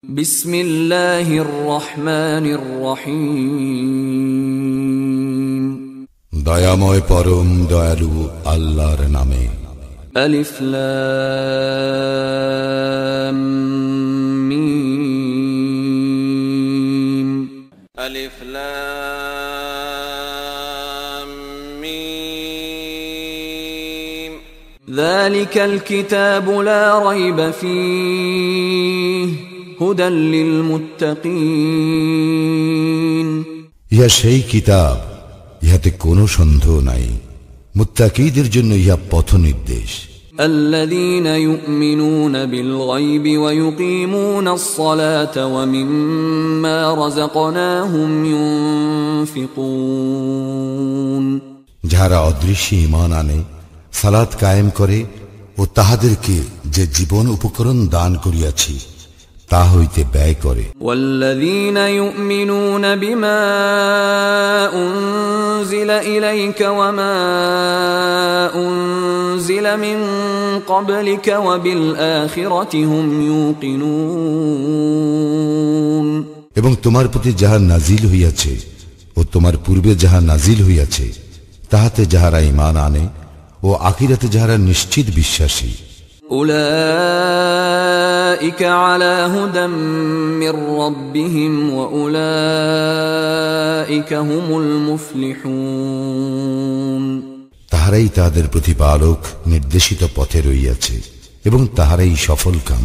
বিসমিল্লাহির রহমানির রহিম। দয়াময় পরম দয়ালু আল্লাহর নামে। আলিফ লাম মিম। আলিফ লাম মিম। যালিকাল কিতাবু লা রাইবা ফীহি হুদাল লিল মুত্তাকিন। ইহা সেই কিতাব, ইহাতে কোনো সন্দেহ নাই, মুত্তাকীদের জন্য ইহা পথ নির্দেশ। আল্লাযীনা ইউমিনুনা বিল গায়বি ওয়া ইউকিমুনাস সালাতা ওয়া মিম্মা রাযাকনাহুম ইউনফিকুন। যারা অদৃশ্যে ঈমান আনে, সালাত কায়েম করে ও তাহাদেরকে যে জীবন উপকরণ দান করিয়াছি তা হইতে ব্যয় করে। ওয়াল্লাযীনা ইউমিনুনা বিমা উনজিলা ইলাইকা ওয়া মা উনজিলা মিন ক্বাবলিকা ওয়া বিল আখিরাতি হুম ইউকিনুন। এবং তোমার প্রতি যাহা নাজিল হইয়াছে ও তোমার পূর্বে যাহা নাজিল হইয়াছে তাহাতে যাহারা ঈমান আনে ও আখিরাতে যাহারা নিশ্চিত বিশ্বাসী। উলাইকা আলা হুদাম মির রাব্বিহিম ওয়া উলাইকা হুমুল মুফলিহুন। তাহারাই তাহাদের প্রতিপালক নির্দেশিত পথে রইয়াছে এবং তাহারাই সফলকাম।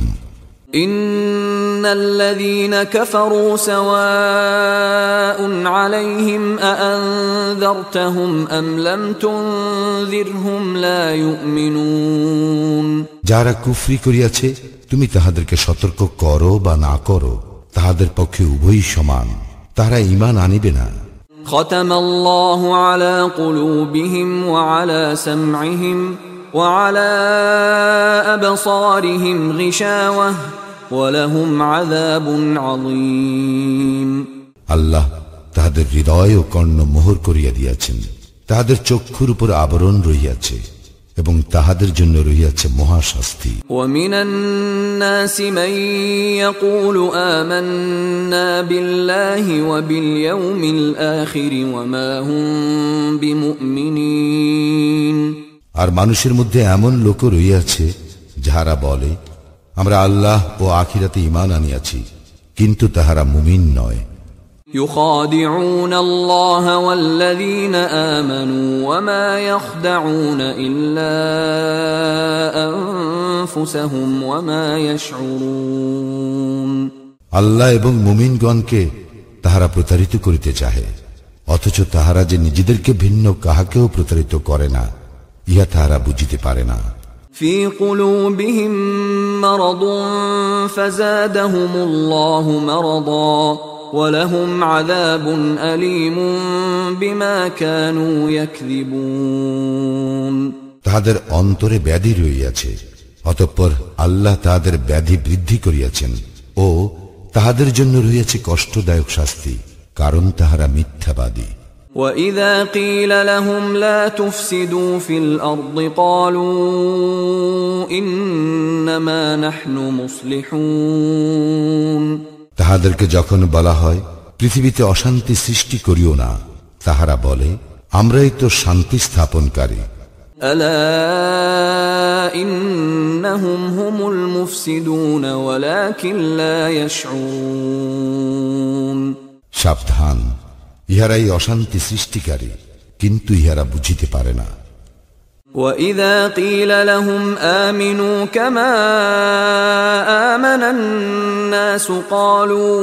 ইন্নাল্লাযীনা কাফারু সাওয়াউন আলাইহিম আআনযারতাহুম আম লাম তুনযিরহুম লা ইউমিনুন। যারা কুফরি করিয়াছে তুমি তাহাদেরকে সতর্ক করো বা না করো, তাহাদের পক্ষে উভয়ই সমান, তাহারা ঈমান আনিবে না। খাতামাল্লাহু আলা কুলুবিহিম ওয়া আলা সামঈহিম ওয়া আলা আবসারিহিম গিশাওয়াহ ওয়া লাহুম আযাবুন আযীম। আল্লাহ তাহাদের হৃদয় ও কর্ণ মোহর করিয়া দিয়াছেন, তাহাদের চক্ষুর উপর আবরণ রহিয়াছে এবং তাহাদের জন্য রহিয়াছে মহাশাস্তি। ওয়া মিনান নাসি মান ইয়াকুলু আমান্না বিল্লাহি ওয়া বিল ইয়াউমিল আখির ওয়া মা হুম বিমুমিনিন। আর মানুষের মধ্যে এমন লোক রহিয়াছে যাহারা বলে, আমরা আল্লাহ ও আখিরাতে ঈমান আনিয়াছি, কিন্তু তাহারা মুমিন নয়। يخادعون الله والذين آمنوا وما يخدعون إلا أنفسهم وما يشعرون। আল্লাহ এবং মুমিনগণকে তাহারা প্রতারিত করিতে চাহে, অথচ তাহারা যে নিজেদেরকে ভিন্ন কাহাকেও প্রতারিত করে না, ইহা তাহারা বুঝিতে পারে না। في قلوبهم مرض فزادهم الله مرضا وَلَهُمْ عَذَابٌ أَلِيمٌ بِمَا كَانُوا يَكْذِبُونَ। তাহাদের অন্তরে ব্যাধি রহিয়াছে, অতঃপর আল্লাহ তাহাদের ব্যাধি বৃদ্ধি করিয়াছেন ও তাহাদের জন্য রহিয়াছে কষ্টদায়ক শাস্তি, কারণ তাহারা মিথ্যাবাদী। وَإِذَا قِيلَ لَهُمْ لَا تُفْسِدُوا فِي الْأَرْضِ قَالُوا إِنَّمَا نَحْنُ مُصْلِحُونَ। তাহাদেরকে যখন বলা হয় পৃথিবীতে অশান্তি সৃষ্টি করিও না, তাহারা বলে, আমরাই তো শান্তি স্থাপনকারী। আলা ইন্নাহুম হুমুল মুফসিদুন ওয়ালাকিন লা ইয়াশউরুন। সাবধান, ইহারাই অশান্তি সৃষ্টিকারী, কিন্তু ইহারা বুঝিতে পারে না। وَإِذَا قِيلَ لَهُمْ آمِنُوا كَمَا آمَنَ النَّاسُ قَالُوا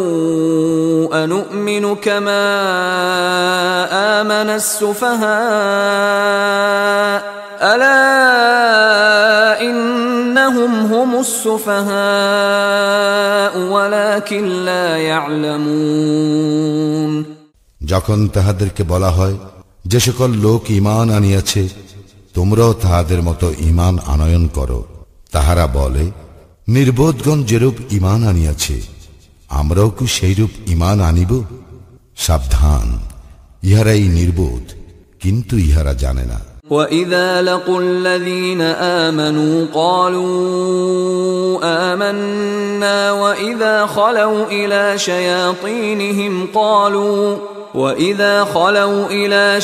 أَنُؤْمِنُ كَمَا آمَنَ السُّفَهَاءُ أَلَا إِنَّهُمْ هُمُ السُّفَهَاءُ وَلَكِنْ لَا يَعْلَمُونَ। যখন তাহাদেরকে বলা হয়, যে সকল লোক ঈমান আনিয়াছে তোমরাও তাহাদের মতো ঈমান আনয়ন করো, তাহারা বলে, নির্বোধগণ যেরূপ ঈমান আনিয়াছে আমরাও কি সেইরূপ ঈমান আনিব? সাবধান, ইহারাই নির্বোধ, কিন্তু ইহারা জানে না। وَإِذَا لَقُوا الَّذِينَ آمَنُوا قَالُوا آمَنَّا وَإِذَا خَلَوْا إِلَى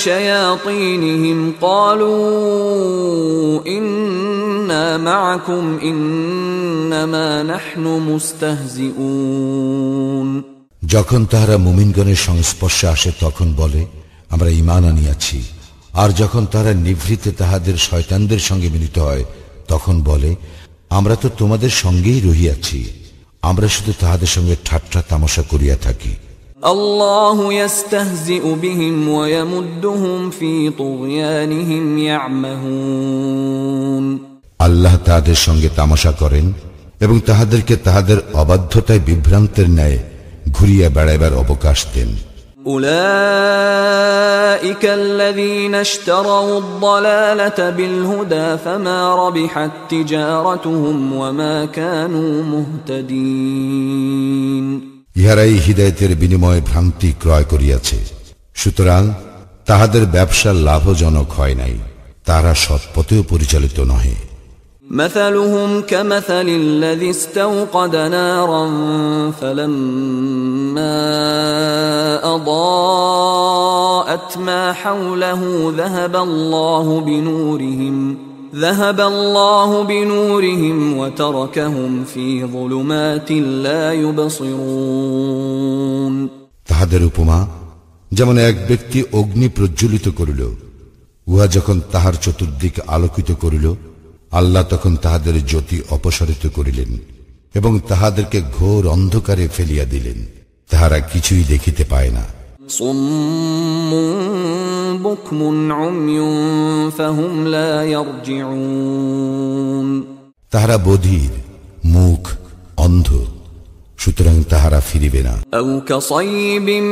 شَيَاطِينِهِمْ قَالُوا إِنَّا مَعَكُمْ إِنَّمَا نَحْنُ مُسْتَهْزِئُونَ যখন তাহারা মুমিনগণের সংস্পর্শে আসে তখন বলে আমরা ঈমান আনিয়াছি, আর যখন তারা নিভৃতে তাহাদের শয়তানদের সঙ্গে মিলিত হয় তখন বলে আমরা তো তোমাদের সঙ্গেই রহিয়াছি, আমরা শুধু তাহাদের সঙ্গে ঠাট্টা তামাশা করিয়া থাকি। আল্লাহু ইস্তাহজিউ বিহিম ওয়া ইয়ামুদ্দুহুম ফি তুগয়ানিহিম ইয়ামাহুন। আল্লাহ তাহাদের সঙ্গে তামাশা করেন এবং তাহাদেরকে তাহাদের অবাধ্যতায় বিভ্রান্তের ন্যায় ঘুরিয়া বেড়াইবার অবকাশ দেন। أولئك الذين اشتروا الضلالة بالهدى فما ربحت تجارتهم وما كانوا مهتدين ইহারাই হিদায়াতের বিনিময়ে ভ্রান্তি ক্রয় করিয়াছে, সুতরাং তাহাদের ব্যবসা লাভজনক হয় নাই, তারা সৎপথেও পরিচালিত নহে। مثلهم كمثل الذي استوقد نارا فلما أضاءت ما حوله ذهب الله بنورهم وتركهم في ظلمات لا يبصرون তাহাদের উপমা যেমন এক ব্যক্তি অগ্নি প্রজ্বলিত করিল, উহা যখন তাহার চতুর্দিক আলোকিত করিল, আল্লাহ তখন তাহাদের জ্যোতি অপসারিত করিলেন এবং তাহাদেরকে ঘোর অন্ধকারে ফেলিয়া দিলেন, তাহারা কিছুই দেখিতে পায় না। সুম্মুন বুকমুন উময়ুন ফাহুম লা ইয়ারজিউন তাহারা বধির, মুখ অন্ধ, সুতরাং তাহারা ফিরিবে না। আও কাসাইবিম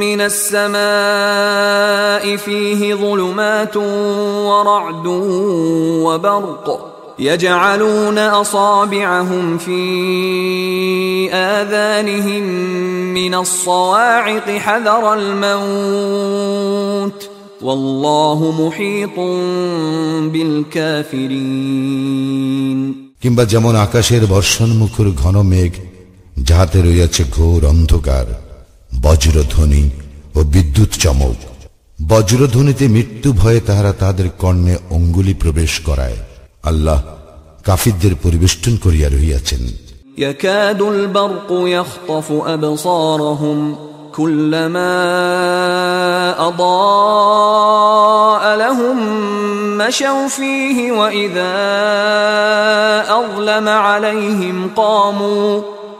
মিনাস সামাই ফীহি যুলুমাতুন ওয়া রা'দুন ওয়া বারক يجعلون أصابعهم في آذانهم من الصواعق حذر الموت والله محيط بالكافرين কিংবা যেমন আকাশের বর্ষণ মুখর ঘন মেঘ, যাহাতে রইয়াছে ঘোর অন্ধকার, বজ্রধ্বনি ও বিদ্যুৎ চমক, বজ্রধ্বনিতে মৃত্যু ভয়ে তাহারা তাহাদের কর্ণে অঙ্গুলি প্রবেশ করায়। আল্লাহ কাফিরদের পরিবেষ্টন করিয়া রহিয়াছেন। ইয়াকাদুল বারকু ইয়াখতাফু আবসারহুম কুল্লামা আদাআ লাহুম মাশাউ ফীহি ওয়া ইযা আযলামা আলাইহিম ক্বামু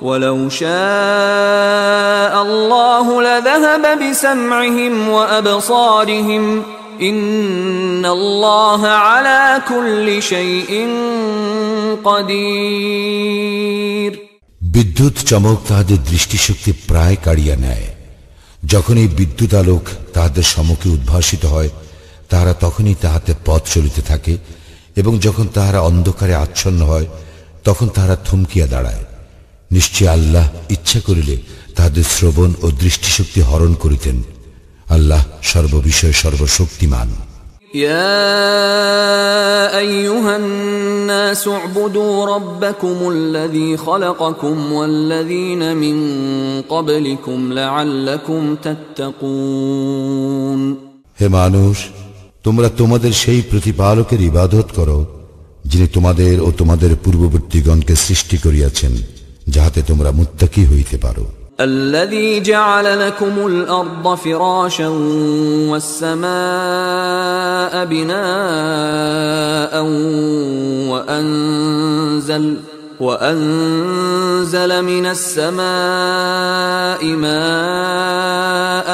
ওয়ালাউ শাআ আল্লাহু লাযাহাবা বিসাম'ইহিম ওয়া আবসারিহিম ইন্নাল্লাহা আলা কুল্লি শাইইন কাদির। বিদ্যুৎ চমক তাহাদের দৃষ্টিশক্তি প্রায় কাড়িয়া নেয়। যখন এই বিদ্যুৎ আলোক তাহাদের সম্মুখে উদ্ভাসিত হয়, তাহারা তখনই তাহাতে পথ চলিতে থাকে, এবং যখন তাহারা অন্ধকারে আচ্ছন্ন হয় তখন তাহারা থমকিয়া দাঁড়ায়। নিশ্চয় আল্লাহ ইচ্ছা করিলে তাহাদের শ্রবণ ও দৃষ্টিশক্তি হরণ করিতেন। আল্লাহ সর্ববিষয়ে সর্বশক্তিমান। ইয়া আইয়ুহান নাস উ'বুদু রাব্বাকুমুল্লাযী খালাকাকুম ওয়াল্লাযীনা মিন ক্বাবলিকুম লা'আল্লাকুম তাত্তাকুন। হে মানুষ, তোমরা তোমাদের সেই প্রতিপালকের ইবাদত করো, যিনি তোমাদের ও তোমাদের পূর্ববর্তীগণকে সৃষ্টি করিয়াছেন, যাহাতে তোমরা মুত্তাকি হইতে পারো। الذي جعل لكم الأرض فراشا والسماء بناء وأنزل من السماء ماء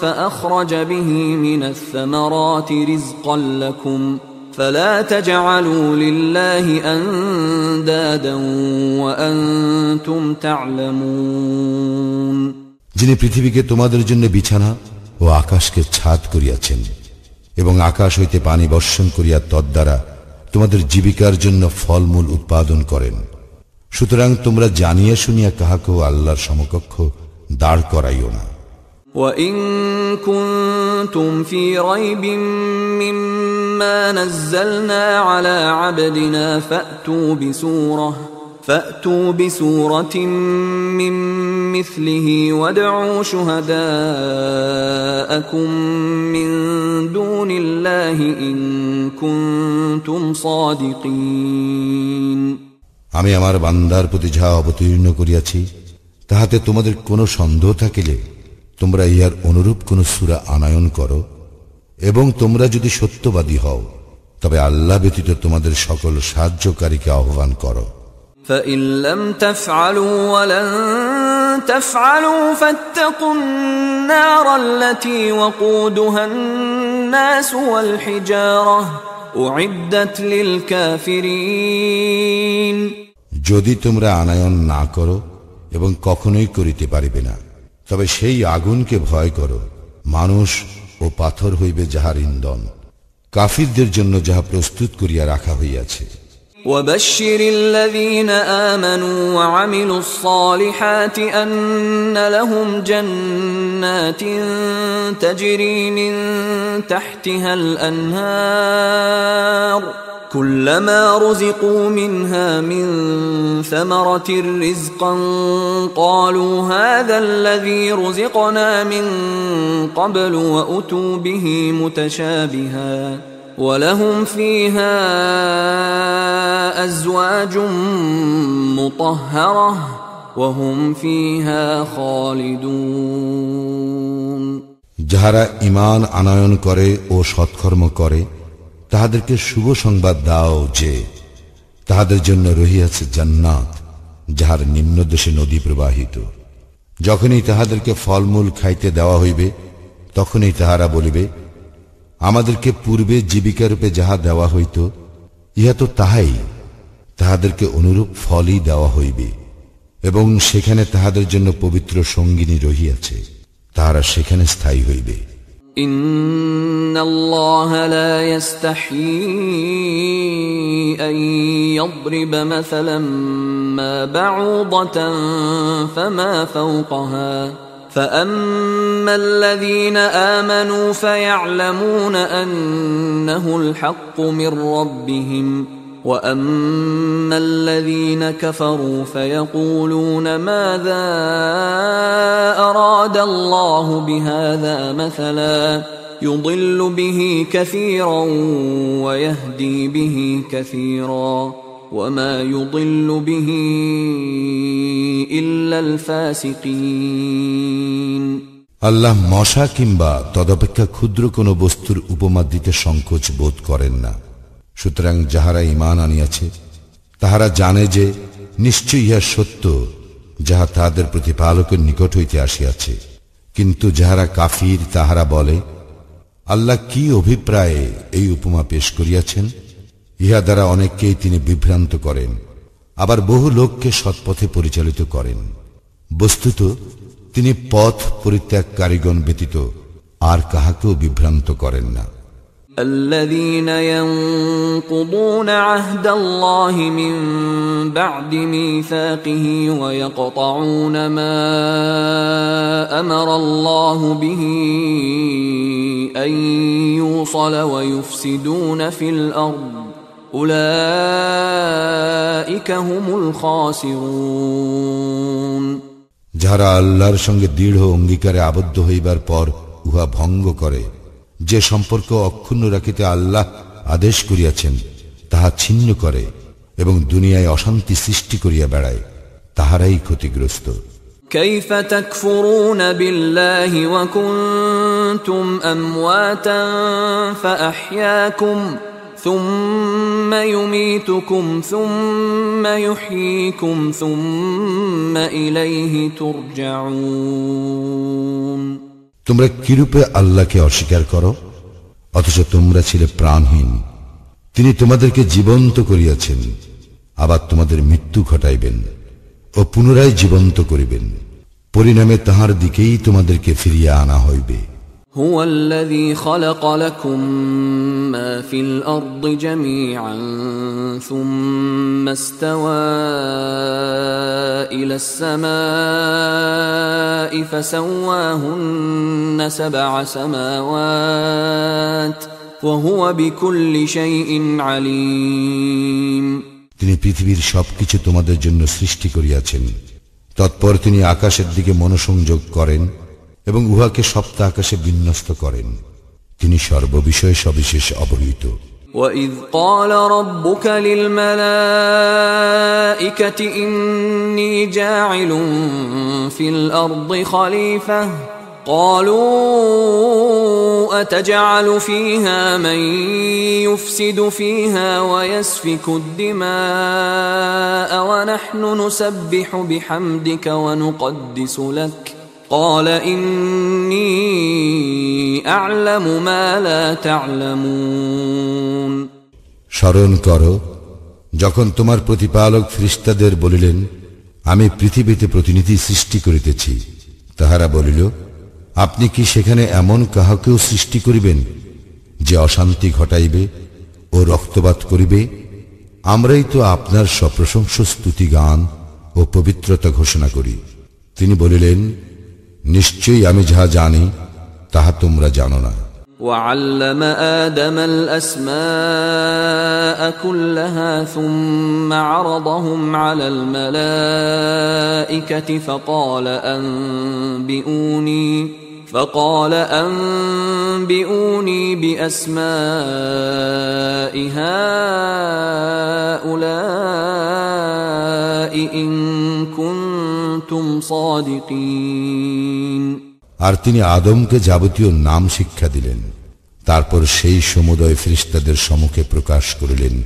فأخرج به من الثمرات رزقا لكم فلا تجعلوا لله أندادا وأنتم تعلمون। যিনি পৃথিবীকে তোমাদের জন্য বিছানা ও আকাশকে ছাদ করিয়াছেন এবং আকাশ হইতে পানি বর্ষণ করিয়া তদ্বারা তোমাদের জীবিকার জন্য ফলমূল উৎপাদন করেন, সুতরাং তোমরা জানিয়া শুনিয়া কাহাকেও আল্লাহর সমকক্ষ দাঁড় করাইও না। وَإِن كُنتُمْ فِي رَيْبٍ مِّمَّا نَزَّلْنَا عَلَى عَبْدِنَا فَأْتُوا بِسُورَةٍ مِّن مِّثْلِهِ وَادْعُوا شُهَدَاءَكُم مِّن دُونِ اللَّهِ إِن كُنتُمْ صَادِقِينَ আমি আমার বান্দার প্রতি যাহা অবতীর্ণ করিয়াছি তাহাতে তোমাদের কোনো সন্দেহ থাকিলে তোমরা ইহার অনুরূপ কোন সূরা আনয়ন করো, এবং তোমরা যদি সত্যবাদী হও তবে আল্লাহ ব্যতীত তোমাদের সকল সাহায্যকারীকে আহ্বান করো। فَإِن لَّمْ تَفْعَلُوا وَلَن تَفْعَلُوا فَاتَّقُوا النَّارَ الَّتِي وَقُودُهَا النَّاسُ وَالْحِجَارَةُ أُعِدَّتْ لِلْكَافِرِينَ যদি তোমরা আনয়ন না করো এবং কখনোই করিতে পারিবে না, তবে সেই আগুনকে ভয় করো, মানুষ ও পাথর হইবে যাহার ইন্ধন, কাফিরদের জন্য যাহা প্রস্তুত করিয়া রাখা হইয়াছে। وَبَشِّرِ الَّذِينَ آمَنُوا وَعَمِلُوا الصَّالِحَاتِ أَنَّ لَهُمْ جَنَّاتٍ تَجْرِي مِن تَحْتِهَا الْأَنْهَارُ كُلَّمَا رُزِقُوا مِنْهَا مِن ثَمَرَةٍ رِزْقًا قَالُوا هَذَا الَّذِي رُزِقْنَا مِن قَبْلُ وَأُتُوا بِهِ مُتَشَابِهًا وَلَهُمْ فِيهَا أَزْوَاجٌ مُطَهَّرَةٌ وَهُمْ فِيهَا خَالِدُونَ যাহারা ঈমান আনয়ন করে ও সৎকর্ম করে তাহাদেরকে শুভ সংবাদ দাও যে তাহাদের জন্য রহিয়াছে জান্নাত, যাহার নিম্নদেশে নদী প্রবাহিত। যখনই তাহাদেরকে ফলমূল খাইতে দেওয়া হইবে তখনই তাহারা বলিবে, আমাদেরকে পূর্বে জীবিকারূপে যাহা দেওয়া হইত ইহা তো তাহাই, তাহাদেরকে অনুরূপ ফলই দেওয়া হইবে, এবং সেখানে তাহাদের জন্য পবিত্র সঙ্গিনী রহিয়াছে, তাহারা সেখানে স্থায়ী হইবে। ইন্নাল্লাহা লা ইস্তাহয়ী আন ইয়াদরিবা মাসালাম মা বাউদাতান ফামা ফাওকাহা فَأَمَّا الَّذِينَ آمَنُوا فَيَعْلَمُونَ أَنَّهُ الْحَقُّ مِنْ رَبِّهِمْ وَأَمَّا الَّذِينَ كَفَرُوا فَيَقُولُونَ مَاذَا أَرَادَ اللَّهُ بِهَذَا مَثَلًا يُضِلُّ بِهِ كَثِيرًا وَيَهْدِي بِهِ كَثِيرًا وَمَا يُضِلُّ بِهِ إِلَّا الْفَاسِقِينَ আল্লাহ মশা কিংবা তদপেক্ষা ক্ষুদ্র কোন বস্তুর উপমা দিতে সংকোচ বোধ করেন না। সুতরাং যাহারা ঈমান আনিয়াছে তাহারা জানে যে নিশ্চয়ই ইহা সত্য, যাহা তাহাদের প্রতিপালকের নিকট হইতে আসিয়াছে। কিন্তু যাহারা কাফির তাহারা বলে, আল্লাহ কি অভিপ্রায়ে এই উপমা পেশ করিয়াছেন? ইহা দ্বারা অনেককেই তিনি বিভ্রান্ত করেন, আবার বহু লোককে সৎপথে পরিচালিত করেন। বস্তুত তিনি পথ পরিত্যাগকারীগণ ব্যতীত আর কাহাকেও বিভ্রান্ত করেন না। الذين ينقضون عهد الله من بعد ميثاقه ويقطعون ما أمر الله به أن يوصل ويفسدون في الأرض أولئك هم الخاسرون যারা আল্লাহর সঙ্গে দৃঢ় অঙ্গীকারে আবদ্ধ হইবার পর উহা ভঙ্গ করে, যে সম্পর্ক অক্ষুণ্ণ রাখিতে আল্লাহ আদেশ করিয়াছেন তাহা ছিন্ন করে এবং দুনিয়ায় অশান্তি সৃষ্টি করিয়া বেড়ায়, তাহারাই ক্ষতিগ্রস্ত। كيف تكفرون بالله وكنتم أمواتا فأحياكم ثم يميتكم ثم يحييكم ثم إليه ترجعون তোমরা কিরূপে আল্লাহকে অস্বীকার করো অথচ তোমরা ছিলে প্রাণহীন? তিনি তোমাদেরকে জীবন্ত করিয়াছেন, আবার তোমাদের মৃত্যু ঘটাইবেন ও পুনরায় জীবন্ত করিবেন, পরিণামে তাহার দিকেই তোমাদেরকে ফিরিয়ে আনা হইবে। هو الذي خلق لكم ما في الأرض جميعا ثم استوى إلى السماء فسواهن 7 سماوات وهو بكل شيء عليم তিনি পৃথিবীর সবকিছু তোমাদের জন্য সৃষ্টি করিয়াছেন। তৎপর তিনি আকাশের দিকে মনোসংযোগ করেন এবং উহাকে সপ্ত আকাশে বিন্যস্ত করেন। তিনি সর্ববিষয়ে সবিশেষ অবহিত। وَإِذْ قَالَ رَبُّكَ لِلْمَلَائِكَةِ إِنِّي جَاعِلٌ فِي الْأَرْضِ خَلِيفَةً قَالُوا أَتَجْعَلُ فِيهَا مَن يُفْسِدُ فِيهَا وَيَسْفِكُ الدِّمَاءَ وَنَحْنُ نُسَبِّحُ بِحَمْدِكَ وَنُقَدِّسُ لَكَ قال إني أعلم ما لا تعلمون স্মরণ করো যখন তোমার প্রতিপালক ফেরেশতাদের বলিলেন, আমি পৃথিবীতে প্রতিনিধি সৃষ্টি করিতেছি। তাহারা বলিল, আপনি কি সেখানে এমন কাহাকেও সৃষ্টি করিবেন যে অশান্তি ঘটাইবে ও রক্তপাত করিবে? আমরাই তো আপনার সপ্রশংস স্তুতি গান ও পবিত্রতা ঘোষণা করি। তিনি বলিলেন, নিশ্চয়ই আমি যাহা জানি তাহা তোমরা জানো না। وعلم آدم الأسماء كلها ثم عرضهم على الملائكة فقال أنبئوني بأسماء هؤلاء إن كنتم صادقين আর তিনি আদমকে যাবতীয় নাম শিক্ষা দিলেন। তারপর সেই সমুদয় ফেরেশতাদের সম্মুখে প্রকাশ করিলেন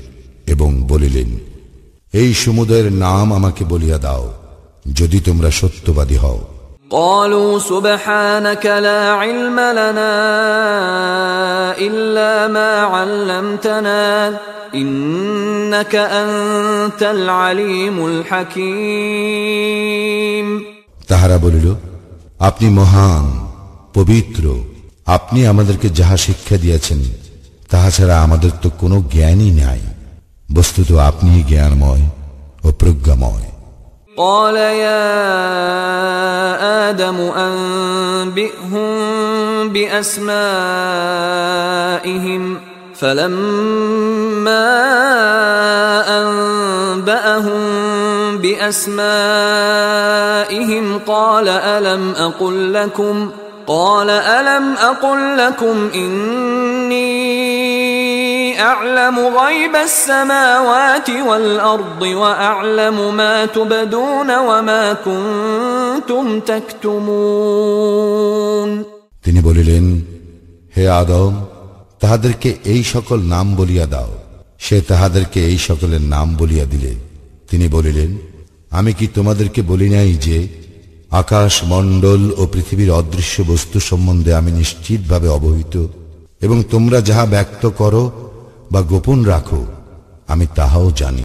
এবং বলিলেন, এই সমুদয়ের নাম আমাকে বলিয়া দাও যদি তোমরা সত্যবাদী হও। قالوا سبحانك لا علم لنا إلا ما علمتنا إنك أنت العليم الحكيم তাহারা বলিল, আপনি মহান, পবিত্র, আপনি আমাদেরকে যাহা শিক্ষা দিয়েছেন তাহা ছাড়া আমাদের তো কোনো জ্ঞানই নাই। বস্তুত আপনি জ্ঞানময় ও প্রজ্ঞাময়। قال يا آدم أنبئهم بأسمائهم فلما أنبأهم بأسمائهم قال ألم أقل لكم إني أعلم غيب السماوات والأرض وأعلم ما تبدون وما كنتم تكتمون তিনি বলিলেন, হে আদম, তাহাদেরকে এই সকল নাম বলিয়া দাও। সে তাহাদেরকে এই সকলের নাম বলিয়া দিলে। তিনি বলিলেন, আমি কি তোমাদেরকে বলি নাই যে আকাশ মণ্ডল ও পৃথিবীর অদৃশ্য বস্তু সম্বন্ধে আমি নিশ্চিতভাবে অবহিত এবং তোমরা যাহা ব্যক্ত করো বা গোপন রাখো আমি তাহাও জানি।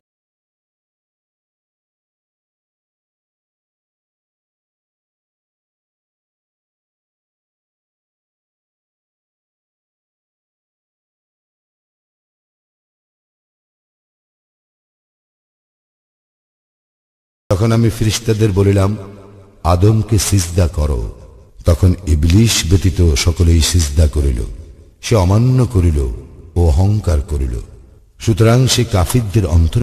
তখন আমি ফেরেশতাদের বলিলাম, আদমকে সিজদা করো। তখন ইবলিস ব্যতীত সকলেই সিজদা করিল। সে অমান্য করিল ও অহংকার করিল। সুতরাং সে কাফিরদের অন্তর